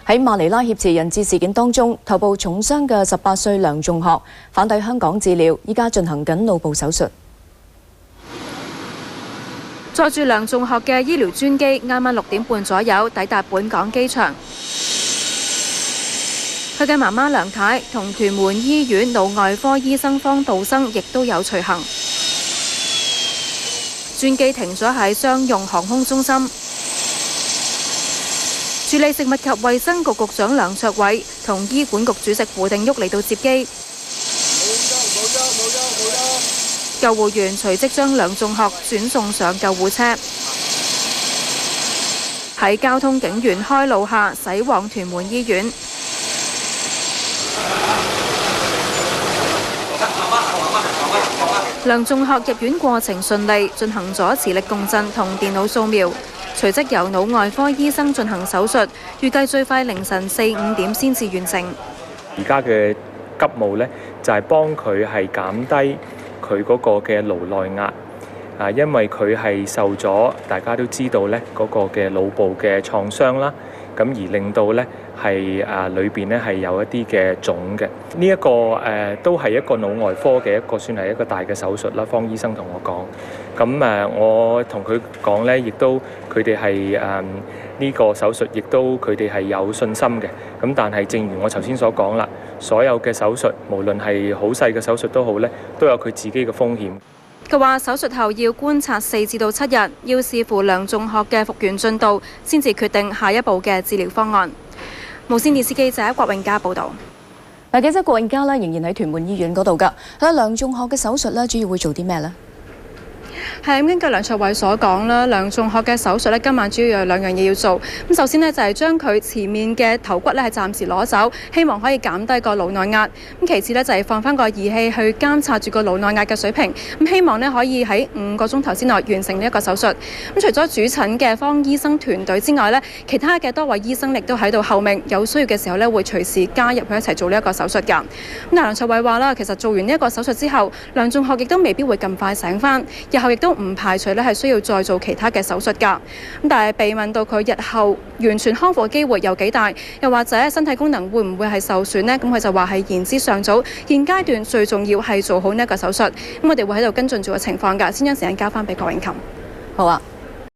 喺馬尼拉挾持人質事件當中，頭部重傷嘅18歲梁仲學返抵香港治療，依家進行緊腦部手術。載住梁仲學嘅醫療專機啱啱6點半左右抵達本港機場。佢嘅媽媽梁太同屯門醫院腦外科醫生方道生亦都有隨行。專機停咗喺商用航空中心。處理食物及衛生局局長梁卓偉同醫管局主席胡定旭嚟到接機。救護員隨即將梁仲學轉送上救護車，喺交通警員開路下駛往屯門醫院。梁仲學入院過程順利，進行咗磁力共振同電腦掃描，隨即由腦外科醫生進行手術，預計最快凌晨4、5點先至完成。而家嘅急務呢，就係幫佢係減低佢嗰個嘅顱內壓啊，因為佢係受咗大家都知道呢嗰個嘅腦部嘅創傷啦，咁而令到呢係裏邊呢係有一啲嘅腫嘅。呢一個都係一個腦外科嘅一個算係一個大嘅手術啦。方醫生同我講，咁我同佢講呢，亦都佢哋係呢個手術，亦都佢哋係有信心嘅。咁但係正如我頭先所講啦，所有嘅手術，無論係好細嘅手術都好呢，都有佢自己嘅風險。佢話手術後要觀察4至到7日，要視乎梁仲學嘅復原進度，先至決定下一步嘅治療方案。無線電視記者郭永嘉報導。記者郭永嘉仍然喺屯門醫院嗰度㗎。梁仲學嘅手術主要會做啲咩呢？係咁，根據梁卓偉所講啦，梁仲學嘅手術今晚主要有2樣嘢要做。咁首先就係將佢前面嘅頭骨係暫時攞走，希望可以減低個腦內壓。咁其次就係放翻個儀器去監察住個腦內壓嘅水平。咁希望可以喺5個鐘頭之內完成呢一個手術。咁除咗主診嘅方醫生團隊之外其他嘅多位醫生亦都喺度候命，有需要嘅時候會隨時加入去一齊做呢一個手術㗎。咁但梁卓偉話啦，其實做完呢一個手術之後，梁仲學亦都未必會咁快醒翻，日後亦都唔排除係需要再做其他嘅手術㗎。咁但係被問到佢日後完全康復嘅機會有幾大，又或者身體功能會唔會係受損呢？咁佢就話係言之尚早，現階段最重要係做好呢一個手術。咁我哋會喺度跟進住個情況㗎。先將時間交翻俾郭永琴。好啊。